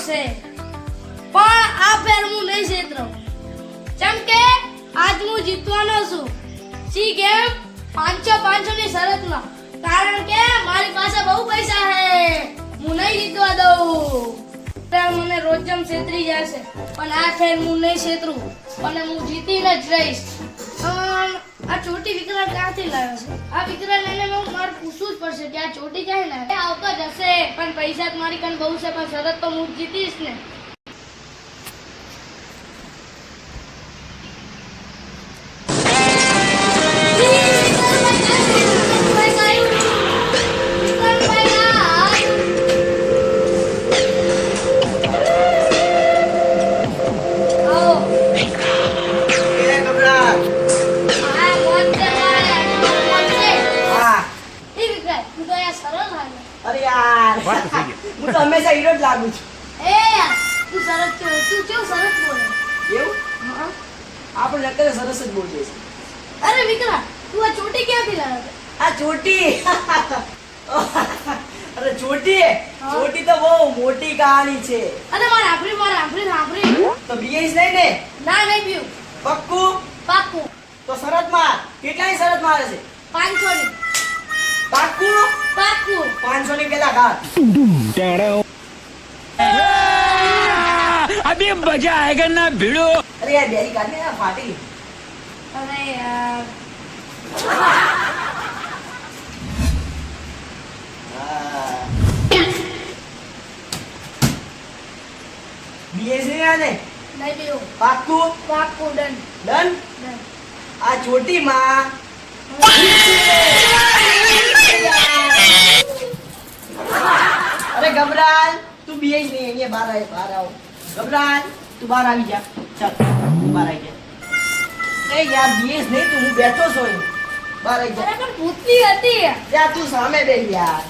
છે, પણ આ ફેર હું નહીં છેતરો. કેમ કે આજ હું જીતવાનો છું. સી ગેમ 500 ની શરતમાં. કારણ કે મારી પાસે બહુ પૈસા છે. હું નહીં જીતવા દઉં. ફેર મને રોજ જેમ છેતરી જશે, પણ આ ફેર હું નહીં છેતરું અને હું જીતીને જ રહીશ. આ ચોટી વિકરાળ ક્યાંથી લાવ્યો છે? આ વિકરાળ લઈને મારે પૂછવું જ પડશે કે આ ચોટી ક્યાંય લાવ્યો. આવતો જ હશે, પણ પૈસા જ મારી કન બહુ છે, પણ શરત તો હું જીતીશ ને. અરે યાર હું તો હંમેશા હીરો જ લાગુ છું. એ યાર તું સરસ કેવું સરસ બોલે. એવું હા. આપણે નકર સરસ જ બોલીએ છીએ. અરે વિક્રા, તું આ ચોટી ક્યાંથી લાવ્યો? આ ચોટી અરે ચોટી ચોટી તો બહુ મોટી કહાની છે. અરે મારે આફરી તો બીએસ નહીં ને? ના નહીં પીવું. પક્કું? પાક્કું. તો શરત માર. કેટલાની શરત મારે છે? 500 ની. પાક્કું? પાક્કું. 500 ની પેલા ઘાટ. अभी मजा आएगा ना भिड़ो. અરે યાર બેરી કાઢને આ ફાટી. અરે યાર બીએસ નહીં આને? નહીં પીવું. પાક્કું? પાક્કું. ડન. ડન? ડન. આ ચોટીમાં અરે ગબરાલ તું બીએ જ નહીં. અહીંયા બહાર આવ. ગબરાલ તું બહાર આવી જા. ચાલ તું બહાર આવી જા. એ યાર બીએ જ નહીં તું. હું બેઠો છું અહીં. બહાર આવી જા. અરે પણ ભૂતની હતી. જા તું સામે બેસ યાર.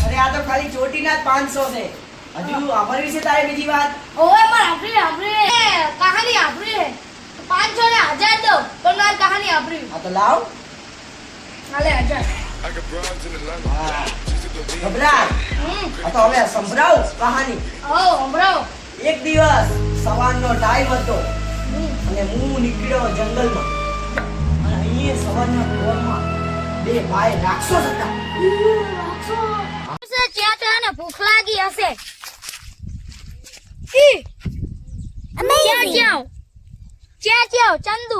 અરે આ તો ખાલી ચોટીના જ 500 છે. હજુ આફર વિશે તારે બીજી વાત? ઓય માર આફરી કહાની આફરી હે. 500 ને 1000 દો તો માર કહાની આફરી. હા તો લાવ. હાલે 1000. હા. ગબરાલ આ તો હવે સંભળાવ કહાની. ઓ હમરાઓ. એક દિવસ સવારનો ટાઈમ હતો અને હું નીકળ્યો જંગલમાં. અને અહીંયા સવારના પોરમાં બે ભાઈ રાક્ષસ હતા. ચેતને ભૂખ લાગી હશે. ચંદુ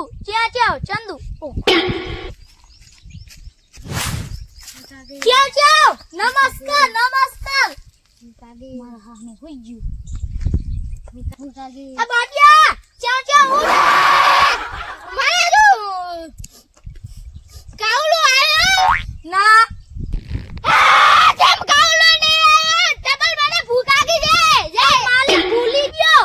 નમસ્કાર. આ બાટિયા ઉઠ. કાવલો આયો ના. કેમ કાવલો નહીં આયો? ડબલ મને ભૂખ લાગી છે. માલિક ભૂલી ગયો.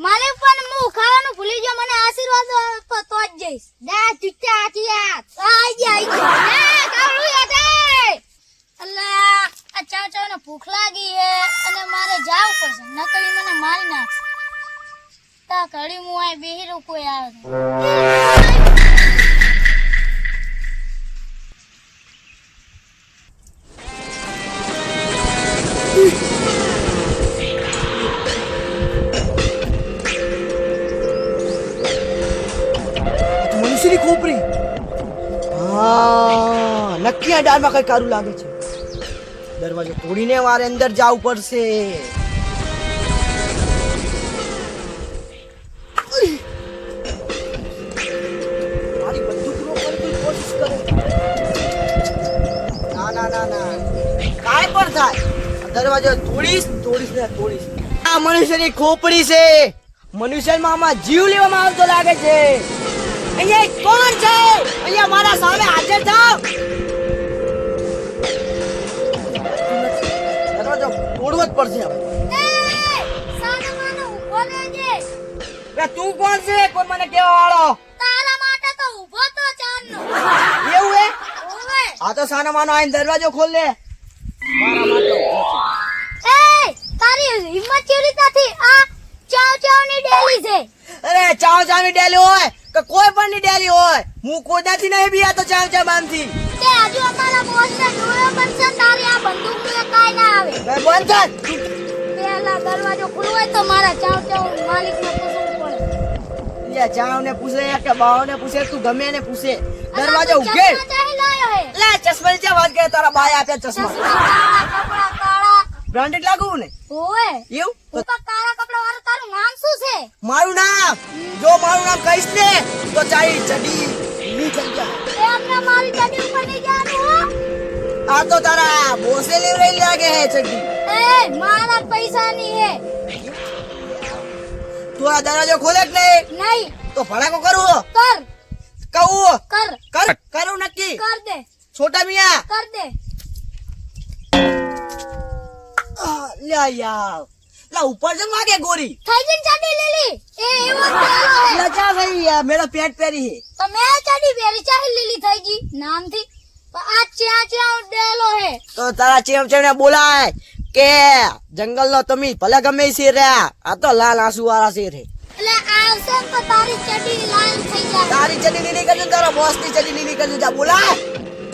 માલિક પણ હું ખાવાનું ભૂલી ગયો. મને આશીર્વાદ આપો તો જ જઈશ. ના ચુચ્ચા આચિયા આઈ ગયા. કાવલો યાતે અલ્લા આ ચાવચાવને ભૂખ લાગી હે અને મારે જાવું પડશે. નકરી મને મારી નાખશે. તા ઘડી હું આ બેહીરો કોઈ આવે. મનુષ્યની ખોપરી. હા નક્કી આ ડાળમાં કઈ કારું લાગે છે. દરવાજો તોડીને વારે અંદર જવું પડશે. મારી બંદૂક રોકવાની કોશિશ કરે. ના કાંઈ પણ થાય દરવાજો તોડીશ. આ મનુષ્યની ખોપડી છે. મનુષ્યમાં આમાં જીવ લેવામાં આવતો લાગે છે. અહીંયા કોણ છે? અહીંયા મારા સામે હાજર થાવ. દરવાજો તોડવો જ પડશે. તું કોણ છે? કોઈ મને કેવા વાળો? તારા માટે તો ઊભો તો ચાંદનો. એવું હે? ઓવે. આ તો સાના માનો આઈને દરવાજો ખોલ લે. મારા માટે તારી હિંમત કેવી રીત નથી? આ ચાવની ડેલી છે. અરે ચાવની ડેલી હોય કે કોઈ પણ ની ડેલી હોય, હું કોદાથી નહીં બી આ તો ચાવ આમથી. તે હજુ અમારા બોસને જોયો પણ છે. તારી આ બંદૂક નું કાઈ ના આવે. ભાઈ બંધ કર. પેલા દરવાજો ખુલ્લો હોય તો મારા ચાવ ચાવ માલિકને પૂછવું પડે. લે ચાવને પૂછે કે બાવને પૂછે, તું ગમે એને પૂછે. દરવાજો તું ઉઘેડ. ચશ્મા ચાહી લાયો હે? લે ચશ્માની ક્યાં વાત કરે? તારા ભાઈ આપ્યા ચશ્મા. ચશ્મા કાળા, કપડાં કાળા. બ્રાન્ડેડ લાગુ ને ઓવે. એવું તો ઉપર કાળા કપડાં વાળું તારું નામ શું છે? મારું નામ, જો મારું નામ કહીશ ને તો ચાઈ ચડી નીકળ જા. એ અમને મારી ચડી ઉપર નહીં જવાનું હો. આ તો તારા બોસે લેવરાઈ લાગે હે ચડી. એ મારા પૈસાની હે. તું આ દરવાજો ખોલે કે નહીં? નહીં. તો ભડાકો કરું કર. કહું કર. કરું નક્કી. કર દે. છોટા મિયા કર દે. લે યાર, લા ઉપર જમ વાગે ગોરી. થઈ ગઈ ને ચડી લીલી. એ એવો જ પેલો હે. લજા ભાઈ યાર, મેરા પેટ પેરી હે. તો મેં ચડી પહેરી ચાહી લીલી થઈ ગઈ નામથી. પણ આ ચ્યા ચ્યા ડેલો હે. તો તારા ચેમ ચેમને બોલાય કે જંગલનો તમે ભલે ગમે એ શેર રહ્યા, આ તો લાલ આંસુ વાળા શેર હે. એટલે આવશે ને તો તારી ચડી લાલ થઈ જાય. તારી ચડી લીલી કરજો, તારા બોસ ની ચડી લીલી કરજો. જા બોલાય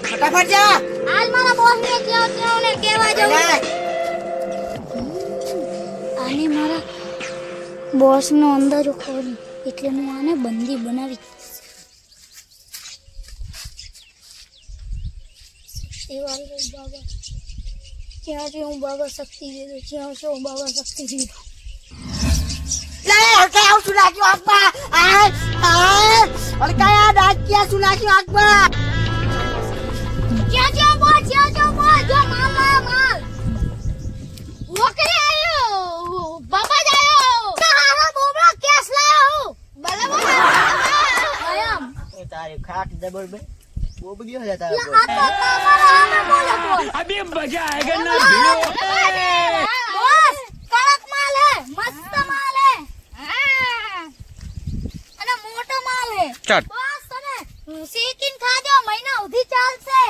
ફટાફટ જા. હાલ મારા બોસ ને ક્યાં ને કેવા જવું. આને મારા બોસ નો અંદાજો ખબર એટલે હું આને બંદી બનાવી. બાબા ક્યાં છે હું બાબા શક્તિ દીધો, ક્યાં છે હું બાબા શક્તિ દીધો. લે હલકા આવ સુનાક્યો આંખમાં. હલકા યાર ડાક્યા સુનાક્યો આંખમાં. ક્યાં છે બોસ, ક્યાં છે બોસ. જો માલ લાયો માલ. વોકરે આયો બાબા જાયો. તારા બોબડા કેસ લાયો હું. બરાબર આયમ. એ તારી ખાટ જબર બે બોબ ગયો છે તારા આ તો તમારા આમે બોલે બોલ. अभी मजा आएगा ना भिड़ो બોસ કડક માલ હે, મસ્ત માલ હે. અને મોટો માલ હે. ચાલ. બોસ તમે શેકીન ખાજો, મહિના સુધી ચાલશે.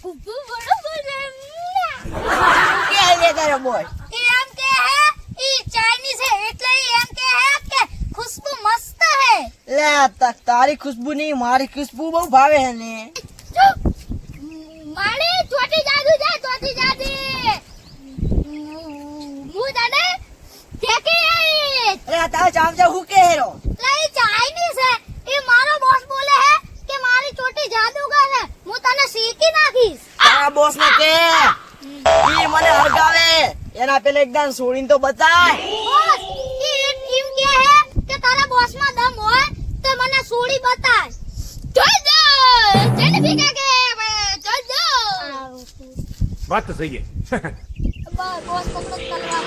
ગુબ્બુ બડો બડે. કે લે તારો બોય. એ એમ કે હે ઈ ચાઇનીઝ હે એટલે ઈ એમ કે હે કે ખુશ્બુ મસ્ત હે. લે તારી ખુશ્બુ નહીં, મારી ખુશ્બુ બહુ ભાવે હે ને. ચૂપ. મારી ચોટી જાદુ છે, ચોટી જાદી. હું જાને ફેંકી આઈ. અરે તારે ચામચા હું કે હેરો. લઈ ચાઇનીઝ હે. એ મારો બોસ બોલે હે કે મારી ચોટી જાદુગર હે, હું તને શીખી નાખીશ. તારા બોસ ને કે ઈ મને હરગાવે, એના પેલે એકદમ છોડીને તો બતાય. બોસ ઈ એમ કે હે કે તારા બોસ માં દમ હોય તો મને સોડી બતાય. જોઈ દો જને ભીગા કે જોઈ દો. बात तो सही है બોસ પકડ તલવાર.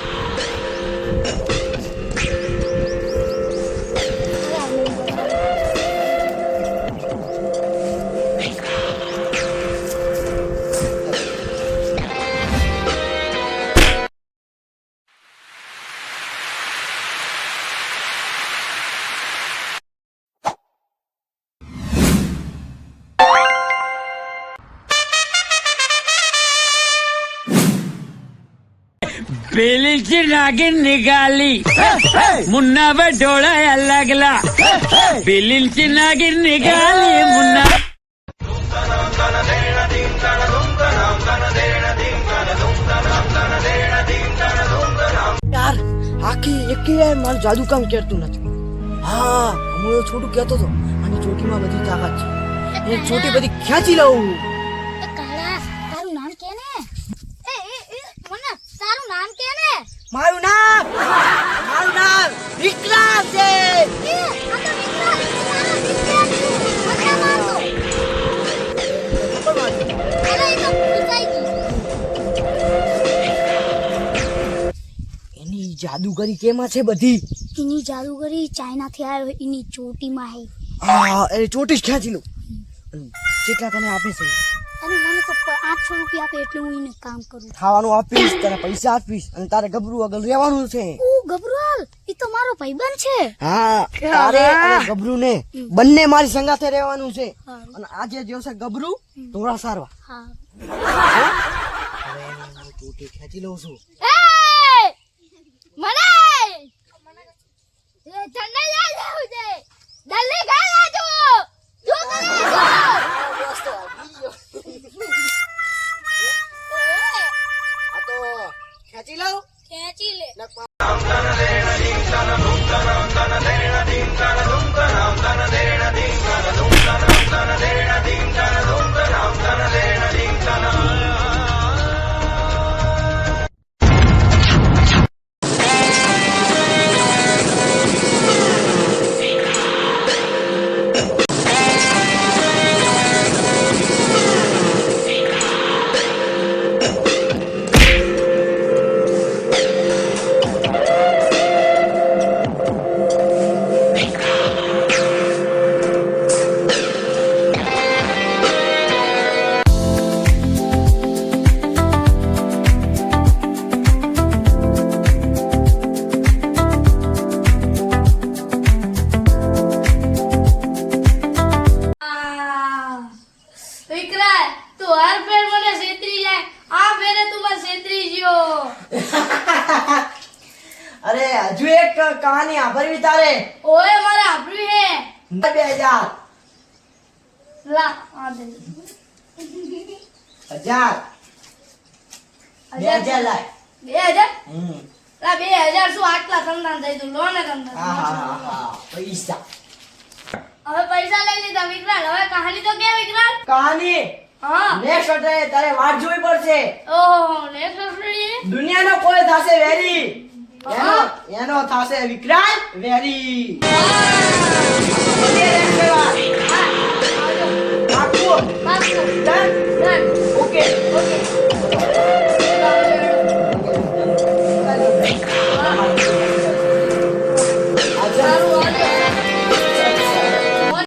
पेली ची नागिन निघाली मुन्ना बडोळा लागला पेलींची नागिन निघाली मुन्ना યાર આખી એકી યાર મારું જાદુ કામ કરતું નથી. હા હું એવું છોટું કહેતો હતો આની ચોટીમાં બધી તાકાત છે, એ ચોટી બધી ખેંચી લઉં. એ કાળા તારું નામ કે ને. એ મને તારું નામ કે ને. મારું નામ વિક્રમ છે. એ આ તો વિક્રમ મને મારતો. અરે એ તો ભૂલ થઈ ગઈ. એની જાદુગરી કેમાં છે બધી? એની જાદુગરી ચાઇના થી આવ્યો એની ચોટીમાં હે. હા એ ચોટી જ ખેંચી લઉં. કેટલા તને આપે છે? અને મને તો 800 રૂપિયા આપે એટલે હું એને કામ કરું. ખાવાનું આપીશ, તને પૈસા આપીશ અને તારે ગબરું આગળ રહેવાનું છે. ઓ ગબરાલ એ તો મારો ભાઈબંધ છે. હા તારે અને ગબરું ને બંને મારી સંગાથે રહેવાનું છે. હારું. અને આજે જે છે ગબરું ધોળા સારવા. હા. હવે હું ચોટી ખેંચી લઉં છું. એ મને એ ઠંડા યાદ આવું છે. દલ્લી ખાવા જો કરે જો. તું હર ફેર મને છેતરી જાય, આ ફેરે તું મને છેતરી ગયો. અરે હજુ એક કહાની આભરવી તારે. ઓય મારે આપ્યું હે. 2000 લા આ દે. 1000 2000 લાય. 2000? હમ. લા 2000 શું આટલા સંતાન થઈ તું લો ને તમને. આહાહાહા. પૈસા. હવે પૈસા લઈ લીધા વિકરાલ, હવે કહાની તો કે વિકરાલ? કહાની હા. નેક્સ્ટ અઠવાડિયે તારે વાટ જોવી પડશે. ઓહો નેક્સ્ટ અઠવાડિયે? દુનિયાનો કોઈ થાશે વેરી. હા. એનો થાશે વિકરાલ વેરી. વાહ. વગેરે સેવા.